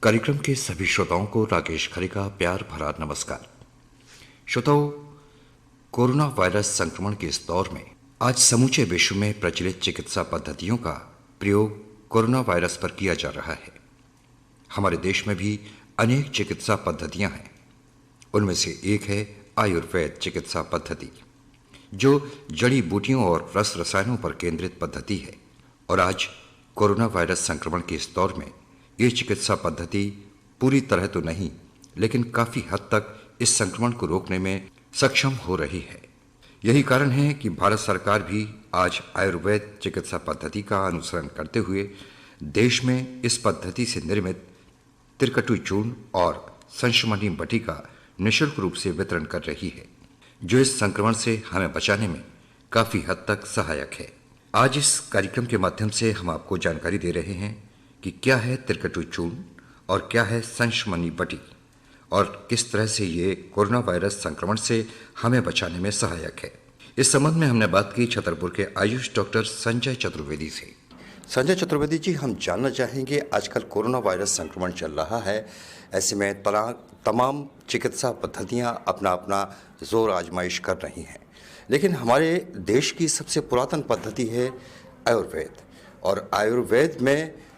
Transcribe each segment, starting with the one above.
कार्यक्रम के सभी श्रोताओं को राकेश खरे का प्यार भरा नमस्कार। श्रोताओं, कोरोना वायरस संक्रमण के इस दौर में आज समूचे विश्व में प्रचलित चिकित्सा पद्धतियों का प्रयोग कोरोना वायरस पर किया जा रहा है। हमारे देश में भी अनेक चिकित्सा पद्धतियां हैं। उनमें से एक है आयुर्वेद चिकित्सा पद्धति, जो जड़ी बूटियों और रस रसायनों पर केंद्रित पद्धति है। और आज कोरोना वायरस संक्रमण के इस दौर में ये चिकित्सा पद्धति पूरी तरह तो नहीं, लेकिन काफी हद तक इस संक्रमण को रोकने में सक्षम हो रही है। यही कारण है कि भारत सरकार भी आज आयुर्वेद चिकित्सा पद्धति का अनुसरण करते हुए देश में इस पद्धति से निर्मित त्रिकटु चूर्ण और संशमनी बटी का निःशुल्क रूप से वितरण कर रही है, जो इस संक्रमण से हमें बचाने में काफी हद तक सहायक है। आज इस कार्यक्रम के माध्यम से हम आपको जानकारी दे रहे हैं कि क्या है त्रिकटु चूर्ण और क्या है संशमनी बटी और किस तरह से ये कोरोना वायरस संक्रमण से हमें बचाने में सहायक है। इस संबंध में हमने बात की छतरपुर के आयुष डॉक्टर संजय चतुर्वेदी से। संजय चतुर्वेदी जी, हम जानना चाहेंगे, आजकल कोरोना वायरस संक्रमण चल रहा है, ऐसे में तमाम चिकित्सा पद्धतियां अपना अपना जोर आजमाइश कर रही हैं, लेकिन हमारे देश की सबसे पुरातन पद्धति है आयुर्वेद। और आयुर्वेद में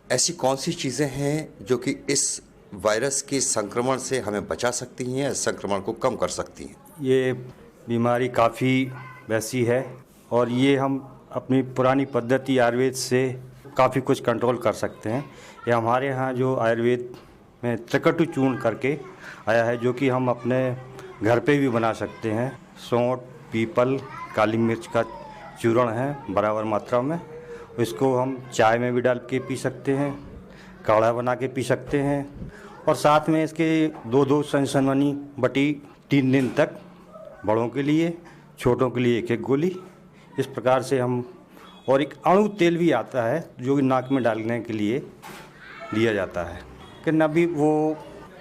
ऐसी कौन सी चीज़ें हैं जो कि इस वायरस के संक्रमण से हमें बचा सकती हैं, संक्रमण को कम कर सकती हैं? ये बीमारी काफ़ी वैसी है और ये हम अपनी पुरानी पद्धति आयुर्वेद से काफ़ी कुछ कंट्रोल कर सकते हैं। ये हमारे यहाँ जो आयुर्वेद में त्रिकटु चूर्ण करके आया है, जो कि हम अपने घर पे भी बना सकते हैं। सौंठ, पीपल, काली मिर्च का चूर्ण है बराबर मात्रा में, इसको हम चाय में भी डाल के पी सकते हैं, काढ़ा बना के पी सकते हैं। और साथ में इसके दो संशमनी बटी 3 दिन तक, बड़ों के लिए, छोटों के लिए 1-1 गोली, इस प्रकार से हम। और एक अणु तेल भी आता है जो नाक में डालने के लिए दिया जाता है, लेकिन अभी वो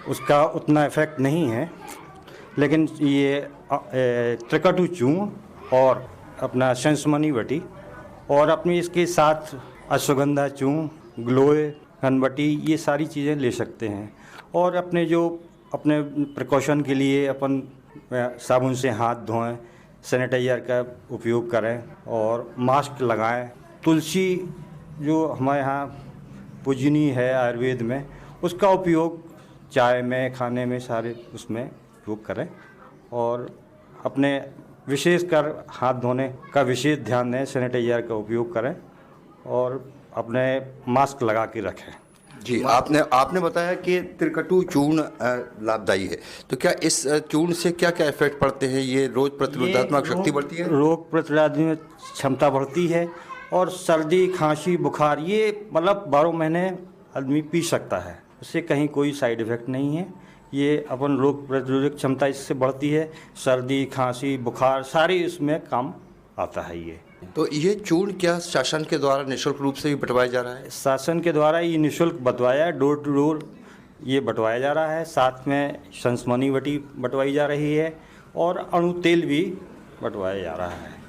उसका उतना इफेक्ट नहीं है। लेकिन ये त्रिकटु चूर्ण और अपना संशमनी बटी और अपनी इसके साथ अश्वगंधा चूर्ण, ग्लोए, घनबटी, ये सारी चीज़ें ले सकते हैं। और अपने प्रिकॉशन के लिए अपन साबुन से हाथ धोएं, सैनिटाइज़र का उपयोग करें और मास्क लगाएं। तुलसी जो हमारे यहाँ पूजनीय है आयुर्वेद में, उसका उपयोग चाय में, खाने में, सारे उसमें उपयोग करें। और अपने विशेषकर हाथ धोने का विशेष ध्यान दें, सैनिटाइज़र का उपयोग करें और अपने मास्क लगा के रखें। जी, आपने बताया कि त्रिकटु चूर्ण लाभदायी है, तो क्या इस चूर्ण से क्या क्या इफेक्ट पड़ते हैं? ये रोग प्रतिरोधात्मक शक्ति बढ़ती है, रोग प्रतिरोधात्मक क्षमता बढ़ती है, और सर्दी, खांसी, बुखार, ये मतलब 12 महीने आदमी पी सकता है, उससे कहीं कोई साइड इफेक्ट नहीं है। ये अपन रोग प्रतिरोधक क्षमता इससे बढ़ती है, सर्दी, खांसी, बुखार सारी इसमें काम आता है। ये तो ये चूर्ण क्या शासन के द्वारा निःशुल्क रूप से भी बंटवाया जा रहा है? शासन के द्वारा ये निःशुल्क बंटवाया है, डोर टू डोर ये बंटवाया जा रहा है। साथ में संशमनी बटी बंटवाई जा रही है और अणु तेल भी बंटवाया जा रहा है।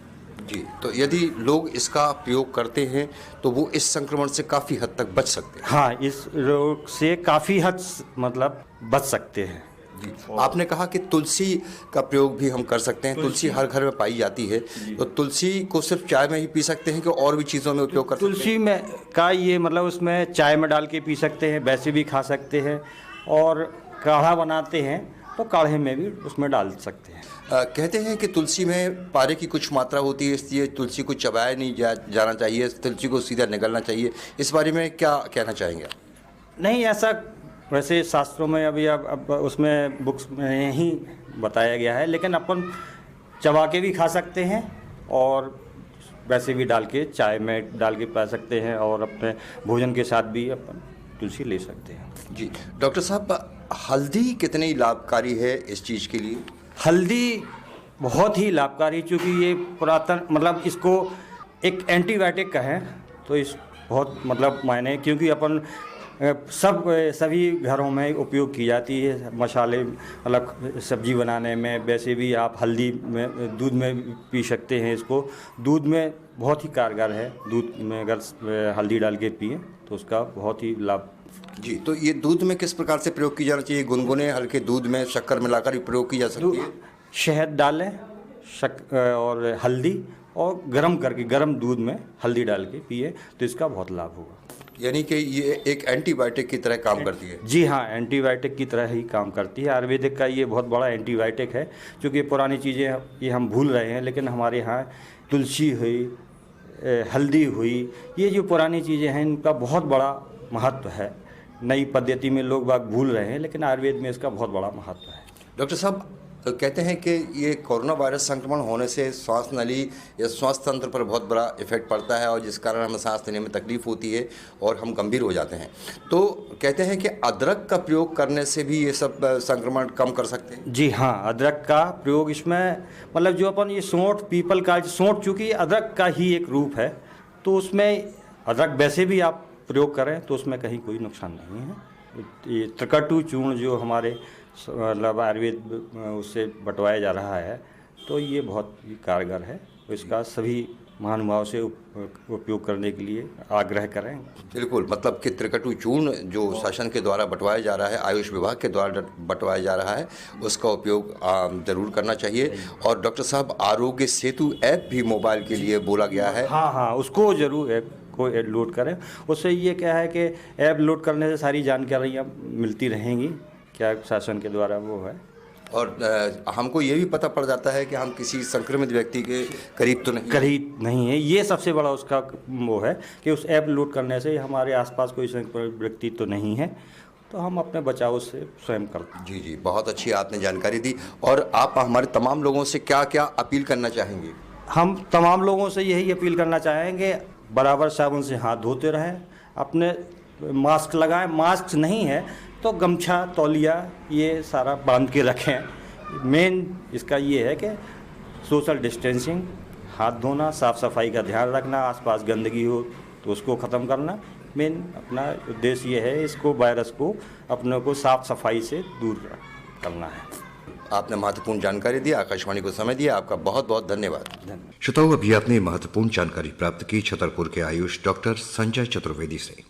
जी, तो यदि लोग इसका प्रयोग करते हैं तो वो इस संक्रमण से काफ़ी हद तक बच सकते हैं। हाँ, इस रोग से काफ़ी हद मतलब बच सकते हैं। जी, आपने कहा कि तुलसी का प्रयोग भी हम कर सकते हैं। तुलसी हर घर में पाई जाती है, तो तुलसी को सिर्फ चाय में ही पी सकते हैं कि और भी चीज़ों में उपयोग कर सकते हैं? तुलसी में का ये मतलब उसमें चाय में डाल के पी सकते हैं, वैसे भी खा सकते हैं, और काढ़ा बनाते हैं तो काढ़े में भी उसमें डाल सकते हैं। कहते हैं कि तुलसी में पारे की कुछ मात्रा होती है, इसलिए तुलसी को चबाया नहीं जाना चाहिए, तुलसी को सीधा निगलना चाहिए। इस बारे में क्या कहना चाहेंगे? नहीं, ऐसा वैसे शास्त्रों में अभी अब उसमें बुक्स में ही बताया गया है, लेकिन अपन चबा के भी खा सकते हैं और वैसे भी डाल के चाय में डाल के पा सकते हैं, और अपने भोजन के साथ भी अपन तुलसी ले सकते हैं। जी डॉक्टर साहब, हल्दी कितनी लाभकारी है इस चीज़ के लिए? हल्दी बहुत ही लाभकारी, चूँकि ये पुरातन मतलब इसको एक एंटीबायोटिक कहें तो इस बहुत मतलब मायने, क्योंकि अपन सभी घरों में उपयोग की जाती है, मसाले मतलब सब्जी बनाने में। वैसे भी आप हल्दी में दूध में पी सकते हैं, इसको दूध में बहुत ही कारगर है। दूध में अगर हल्दी डाल के पिए तो उसका बहुत ही लाभ जी, तो ये दूध में किस प्रकार से प्रयोग की जाना चाहिए? गुनगुने हल्के दूध में शक्कर मिलाकर भी प्रयोग की जा सकती है? शहद डालें, और हल्दी, और गर्म करके गर्म दूध में हल्दी डाल के पिए तो इसका बहुत लाभ होगा। यानी कि ये एक एंटीबायोटिक की तरह काम करती है? जी हाँ, एंटीबायोटिक की तरह ही काम करती है। आयुर्वेदिक का ये बहुत बड़ा एंटीबायोटिक है, क्योंकि पुरानी चीज़ें ये हम भूल रहे हैं, लेकिन हमारे यहाँ तुलसी हुई, हल्दी हुई, ये जो पुरानी चीज़ें हैं इनका बहुत बड़ा महत्व है। नई पद्धति में लोग बाग भूल रहे हैं, लेकिन आयुर्वेद में इसका बहुत बड़ा महत्व है। डॉक्टर साहब, कहते हैं कि ये कोरोना वायरस संक्रमण होने से श्वास नली या श्वास तंत्र पर बहुत बड़ा इफेक्ट पड़ता है, और जिस कारण हमें सांस लेने में तकलीफ होती है और हम गंभीर हो जाते हैं। तो कहते हैं कि अदरक का प्रयोग करने से भी ये सब संक्रमण कम कर सकते हैं? जी हाँ, अदरक का प्रयोग इसमें, मतलब जो अपन ये सौंठ, पीपल का सौंठ, चूँकि अदरक का ही एक रूप है, तो उसमें अदरक वैसे भी आप प्रयोग करें तो उसमें कहीं कोई नुकसान नहीं है। ये त्रिकटु चूर्ण जो हमारे मतलब आयुर्वेद उससे बंटवाया जा रहा है, तो ये बहुत ही कारगर है। इसका सभी महानुभाव से उपयोग करने के लिए आग्रह करें। बिल्कुल, मतलब कि त्रिकटु चूर्ण जो शासन के द्वारा बंटवाया जा रहा है, आयुष विभाग के द्वारा बंटवाया जा रहा है, उसका उपयोग जरूर करना चाहिए। और डॉक्टर साहब, आरोग्य सेतु ऐप भी मोबाइल के लिए बोला गया है। हाँ, उसको जरूर ऐप को लोड करें। उससे ये क्या है कि ऐप लोड करने से सारी जानकारियाँ मिलती रहेंगी, क्या शासन के द्वारा वो है, और हमको ये भी पता पड़ जाता है कि हम किसी संक्रमित व्यक्ति के करीब नहीं है। ये सबसे बड़ा उसका वो है कि उस ऐप लोड करने से हमारे आसपास कोई संक्रमित व्यक्ति तो नहीं है, तो हम अपने बचाव से स्वयं करते हैं। जी, बहुत अच्छी आपने जानकारी दी। और आप हमारे तमाम लोगों से क्या क्या अपील करना चाहेंगे? हम तमाम लोगों से यही अपील करना चाहेंगे, बराबर साबुन से हाथ धोते रहें, अपने मास्क लगाएं, मास्क नहीं है तो गमछा, तौलिया ये सारा बांध के रखें। मेन इसका ये है कि सोशल डिस्टेंसिंग, हाथ धोना, साफ़ सफाई का ध्यान रखना, आसपास गंदगी हो तो उसको ख़त्म करना। मेन अपना उद्देश्य ये है, इसको वायरस को अपने को साफ़ सफाई से दूर करना है। आपने महत्वपूर्ण जानकारी दी, आकाशवाणी को समय दिया, आपका बहुत बहुत धन्यवाद। श्रोताओं, अभी आपने महत्वपूर्ण जानकारी प्राप्त की छतरपुर के आयुष डॉक्टर संजय चतुर्वेदी से।